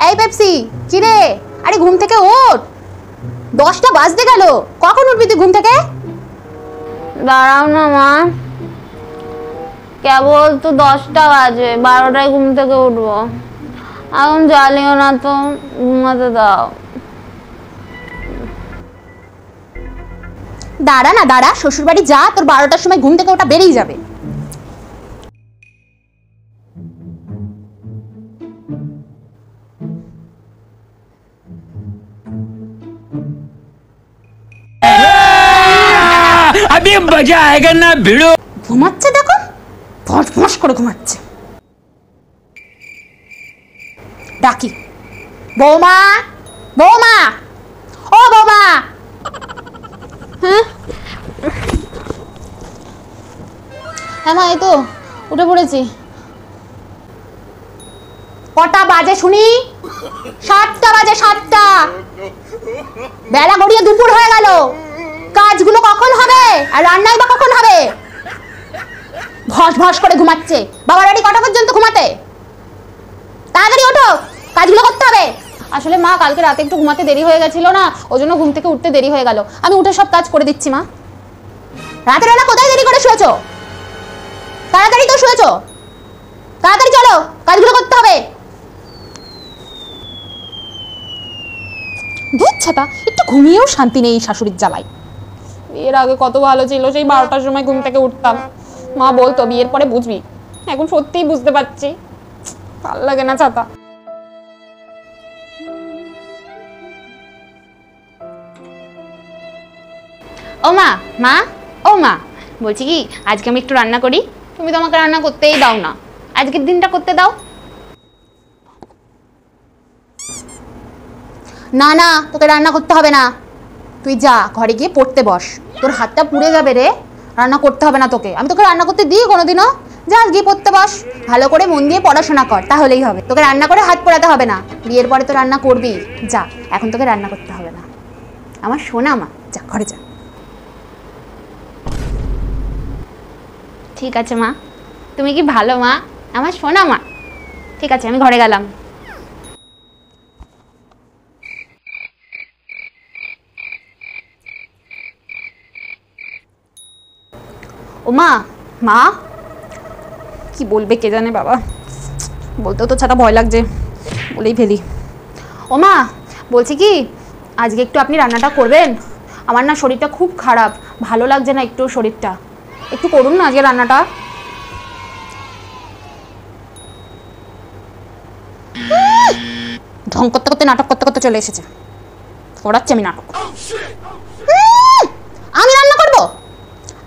এই পেপসি, কি রে? আরে ঘুম থেকে ওঠ, 10টা বাজতে গেল। কখন উঠবি তুই ঘুম থেকে? দাঁড়াও না মা, কেবল তো 10টা বাজে, 12টায় ঘুম থেকে উঠবো। এখন জ্বালিও না তো, ঘুমাতে দাও। দাঁড়া না, দাঁড়া, শ্বশুর বাড়ি যা, তোর 12টার সময় ঘুম থেকে ওটা বেরিয়ে যাবে। अभी मजा आएगा ना भिड़ो। ঘুমাচ্ছে দেখো, ফস করে ঘুমাচ্ছে। ডাকি, বৌমা, বৌমা, ও বৌমা। হ্যাঁ হ্যাঁ মা, এই তো উঠে পড়েছি। কটা বাজে শুনি? 7টা বাজে, 7টা। বেলা গড়িয়ে দুপুর হয়ে গেল। কাজগুলো কখন হবে আর রান্নাই বা কখন হবে? ভস করে ঘুমাচ্ছে। বাবার বাড়ি কটা পর্যন্ত ঘুমাতে? তাড়াতাড়ি ওঠো, কাজগুলো করতে হবে। আসলে মা, কালকে রাতে একটু ঘুমাতে দেরি হয়ে গেছিল না, ওই জন্য ঘুম থেকে উঠতে দেরি হয়ে গেল। আমি উঠে সব কাজ করে দিচ্ছি মা। রাতের বেলা কোথায় দেরি করে শুয়েছো? তাড়াতাড়ি তো শুয়েছো, তাড়াতাড়ি চলো, কাজগুলো করতে হবে। দুধ ছাতা, একটু ঘুমিয়েও শান্তি নেই শাশুড়ির জ্বালায়। বিয়ের আগে কত ভালো ছিল, সেই 12টার সময় ঘুম থেকে উঠতাম। মা বলতো বিয়ের পরে বুঝবি, এখন সত্যিই বুঝতে পারছি। ভাল লাগে না ছাতা। ও মা, মা, ও মা, বলছি কি আজকে আমি একটু রান্না করি? তুমি তো আমাকে রান্না করতেই দাও না, আজকের দিনটা করতে দাও। না না, তোকে রান্না করতে হবে না, তুই যা ঘরে গিয়ে পড়তে বস। তোর হাতটা পুড়ে যাবে রে, রান্না করতে হবে না তোকে। আমি তোকে রান্না করতে দিই কোনোদিনও? যা গিয়ে পড়তে বস, ভালো করে মন দিয়ে পড়াশোনা কর, তাহলেই হবে। তোকে রান্না করে হাত পোড়াতে হবে না, বিয়ের পরে তো রান্না করবি। যা, এখন তোকে রান্না করতে হবে না। আমার সোনা মা, যা ঘরে যা। ঠিক আছে মা, তুমি কি ভালো মা, আমার সোনা মা। ঠিক আছে, আমি ঘরে গেলাম। ও মা, মা, কি বলবে কে জানে বাবা, বলতেও তো ছাতা ভয় লাগছে, বলেই ফেলি। ও মা, বলছি কি আজকে একটু আপনি রান্নাটা করবেন? আমার না শরীরটা খুব খারাপ, ভালো লাগছে না একটু শরীরটা, একটু করুন না আজকে রান্নাটা। ঢং করতে করতে, নাটক করতে করতে চলে এসেছে, করাচ্ছি আমি নাটক। আমি রান্না করবো?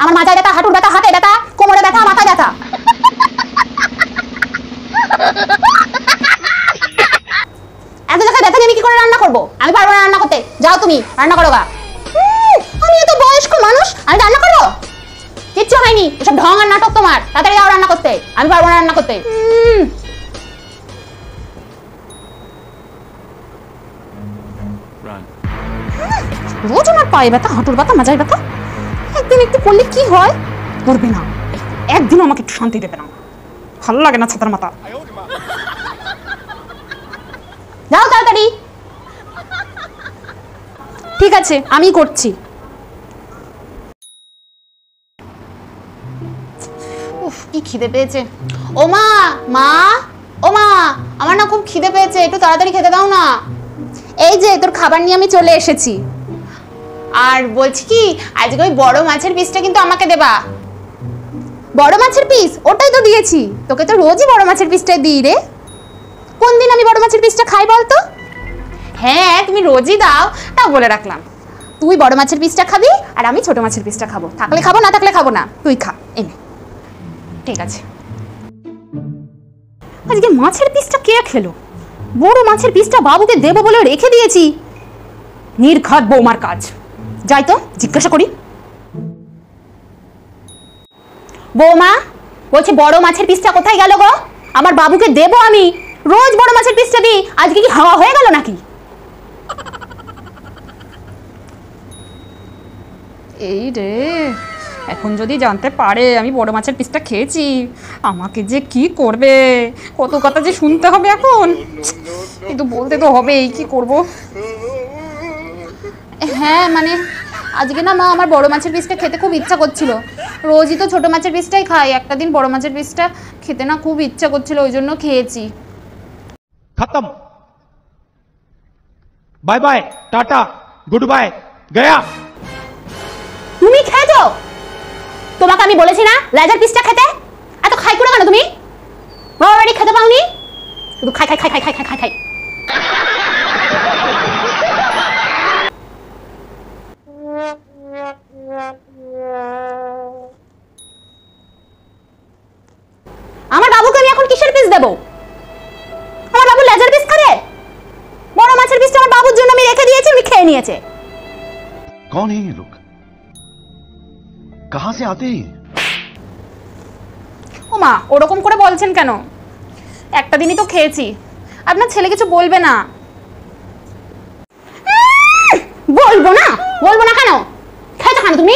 আমার মাথায় ব্যথা, হাঁটুর ব্যথা, হাতে ব্যথা, কোমরে ব্যথা, মাথায় ব্যথা। এত জায়গায় ব্যথা নিয়ে আমি কি করে রান্না করবো? আমি পারবো না রান্না করতে, যাও তুমি রান্না করো গা। আমি এত বয়স্ক মানুষ, আমি রান্না করবো? কিচ্ছু হয়নি, এসব ঢং আর নাটক তোমার। তাড়াতাড়ি যাও রান্না করতে, আমি পারবো না রান্না করতে। রোজ আমার পায়ে ব্যথা, হাঁটুর ব্যথা, মাজায় ব্যথা। একদিন একটু পড়লে কি হয়? করবে না, একদিনও আমাকে একটু শান্তি দেবে না, ভালো লাগে না ছাতার মাথা। যাও তাড়াতাড়ি। ঠিক আছে, আমি করছি। উফ, কি খিদে পেয়েছে। ও মা, মা, ও মা, আমার না খুব খিদে পেয়েছে, একটু তাড়াতাড়ি খেতে দাও না। এই যে তোর খাবার নিয়ে আমি চলে এসেছি। আর বলছি কি, আজকে ওই বড় মাছের পিসটা কিন্তু আমাকে দেবা। বড় মাছের পিস? ওটাই তো দিয়েছি তোকে, তো রোজই বড় মাছের পিসটাই দিই রে। কোন দিন আমি বড় মাছের পিসটা খাই বলতো? হ্যাঁ, তুমি রোজই দাও, তাও বলে রাখলাম। তুই বড় মাছের পিসটা খাবি আর আমি ছোট মাছের পিসটা খাবো। থাকলে খাবো, না থাকলে খাবো না, তুই খা। এনে, ঠিক আছে। আজকে মাছের পিসটা কে খেলো? বড় মাছের পিসটা বাবুকে দেবো বলে রেখে দিয়েছি। নির্ঘাত বৌমার কাজ। যাই তো জিজ্ঞাসা করি। বৌমা, বলছি বড় মাছের পিসটা কোথায় গেল গো? আমার বাবুকে দেবো আমি, রোজ বড় মাছের পিসটা দিই, আজকে কি হাওয়া হয়ে গেল নাকি? এই রে, এখন যদি জানতে পারে আমি বড় মাছের পিসটা খেয়েছি, আমাকে যে কি করবে, কত কথা যে শুনতে হবে এখন। কিন্তু বলতে তো হবেই, কি করব। হ্যাঁ মানে আজকে না মা আমার বড় মাছের পিসটা খেতে খুব ইচ্ছা করছিল। রোজই তো ছোট মাছের পিসটাই খাই, একটা দিন বড় মাছের পিসটা খেতে না খুব ইচ্ছা করছিল, ওই জন্য খেয়েছি। खत्म, bye bye, tata, goodbye, गया। তুমি খেয়েছো? তোমাকে আমি বলেছি না লেজার পিসটা খেতে? এত খাই করে কেন তুমি? বাড়ি খেতে পাওনি? শুধু খাই খাই খাই খাই খাই খাই খাই খাই। আমার বাবুকে আমি এখন কিসের পিস দেবো? আমার বাবু লেজার পিস খাবে? বড় মাছের পিসটা আমার বাবুর জন্য আমি রেখে দিয়েছি, উনি খেয়ে নিয়েছে। कौन है ये लोग, कहां से आते हैं? ও মা, ওরকম করে বলছেন কেন? একটা দিনই তো খেয়েছি, আপনার ছেলে কিছু বলবে না? বলবো না? বলবো না কেন? খেতে খান তুমি?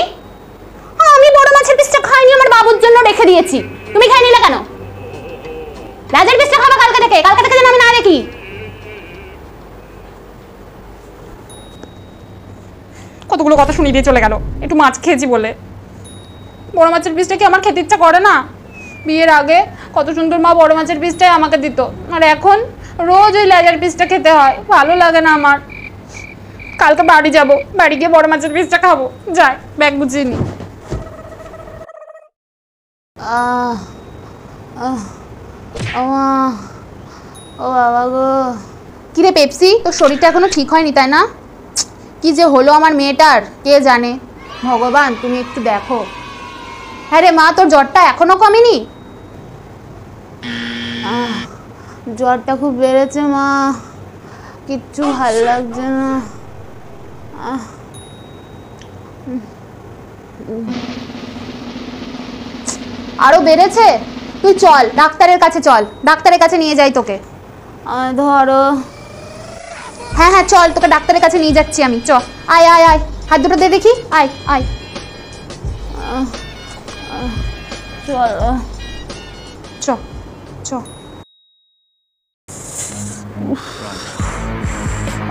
আমি বড় মাছের পিসটা খাইনি, আমার বাবুর জন্য রেখে দিয়েছি, তুমি খাই নিলে কেন? রাজের পিসটা খাবা কালকে থেকে, কালকে থেকে যেন আমি না দেখি। কতগুলো কথা শুনিয়ে দিয়ে চলে গেল একটু মাছ খেয়েছি বলে। বড় মাছের পিসটা কি আমার খেতে ইচ্ছা করে না? বিয়ের আগে কত সুন্দর মা বড় মাছের পিসটাই আমাকে দিত, আর এখন রোজ ওই লেজার পিসটা খেতে হয়, ভালো লাগে না আমার। কালকে বাড়ি যাব, বাড়ি গিয়ে বড় মাছের পিসটা খাবো। যাই, ব্যাগ গুছিয়ে নি। ও বাবা গো, কিরে পেপসি, তোর শরীরটা এখনো ঠিক হয়নি তাই না? কি যে হলো আমার মেয়েটার কে জানে। ভগবান তুমি একটু দেখো। হ্যাঁ রে মা, তোর জ্বরটা এখনো কমেনি? জ্বরটা খুব বেড়েছে মা, কিচ্ছু ভাল লাগছে না। আরো বেড়েছে? তুই চল ডাক্তারের কাছে, চল ডাক্তারের কাছে নিয়ে যাই তোকে। ধরো, হ্যাঁ হ্যাঁ চল, তোকে ডাক্তারের কাছে নিয়ে যাচ্ছি আমি। চ, আয় আয় আয়, হাত দুটো দিয়ে দেখি, আয় আয়। চল চ চ।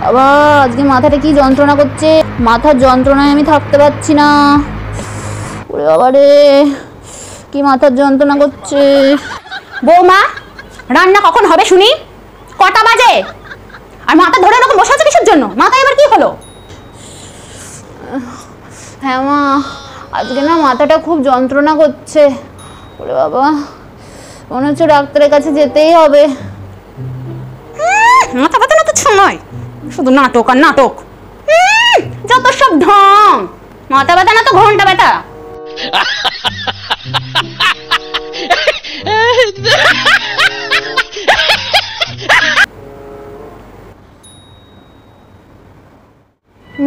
আবার আজকে মাথাটা কি যন্ত্রণা করছে, মাথার যন্ত্রণায় আমি থাকতে পারছি না। ওরে বাবা রে, কি মাথার যন্ত্রণা করছে। বৌমা, রান্না কখন হবে শুনি? কটা বাজে? আর মাথা ধরে এরকম বসে আছে কিসের জন্য? মাথায় এবার কি হলো? হ্যাঁ মা, আজকে না মাথাটা খুব যন্ত্রণা করছে। ওরে বাবা, মনে হচ্ছে ডাক্তারের কাছে যেতেই হবে। মাথা ব্যথা না তো সময়, শুধু নাটক আর নাটক, যত সব ঢং। মাথা ব্যথা না তো ঘন্টা ব্যথা।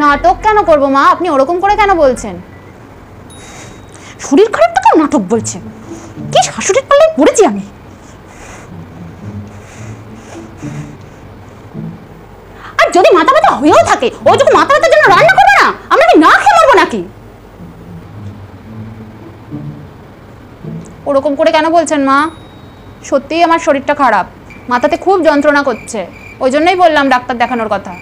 নাটক কেন করবো মা? আপনি ওরকম করে কেন বলছেন? শরীর খারাপ তো কেউ নাটক বলছে? কি শাশুড়ির পাল্লায় পড়েছি আমি। আর যদি মাথা ব্যথা হয়েও থাকে, ও যখন মাথা ব্যথার জন্য রান্না করবে না, আমরা কি না খেয়ে মরবো নাকি? ওরকম করে কেন বলছেন মা? সত্যিই আমার শরীরটা খারাপ, মাথাতে খুব যন্ত্রণা করছে, ওই জন্যই বললাম ডাক্তার দেখানোর কথা।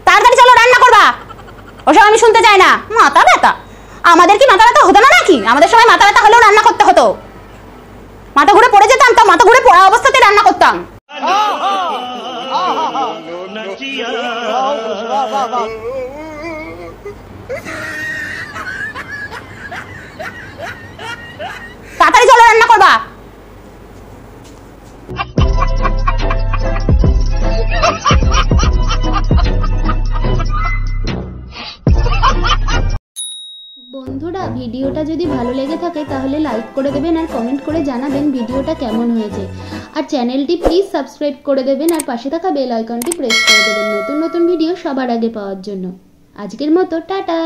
তাড়াতাড়ি চলো, রান্না করবা। ওসব আমি শুনতে চাই না। মাথা ব্যথা? আমাদের কি মাথা ব্যথা হতো না নাকি? আমাদের সময় মাথা ব্যথা হলেও রান্না করতে হতো। মাথা ঘুরে পড়ে যেতাম, তা মাথা ঘুরে পড়া অবস্থাতে রান্না করতাম। তাড়াতাড়ি চলো, রান্না করবা। বন্ধুরা, ভিডিওটা যদি ভালো লেগে থাকে তাহলে লাইক করে দেবেন আর কমেন্ট করে জানাবেন ভিডিওটা কেমন হয়েছে। আর চ্যানেলটি প্লিজ সাবস্ক্রাইব করে দেবেন আর পাশে থাকা বেল আইকনটি প্রেস করে দেবেন নতুন নতুন ভিডিও সবার আগে পাওয়ার জন্য। আজকের মতো টাটা।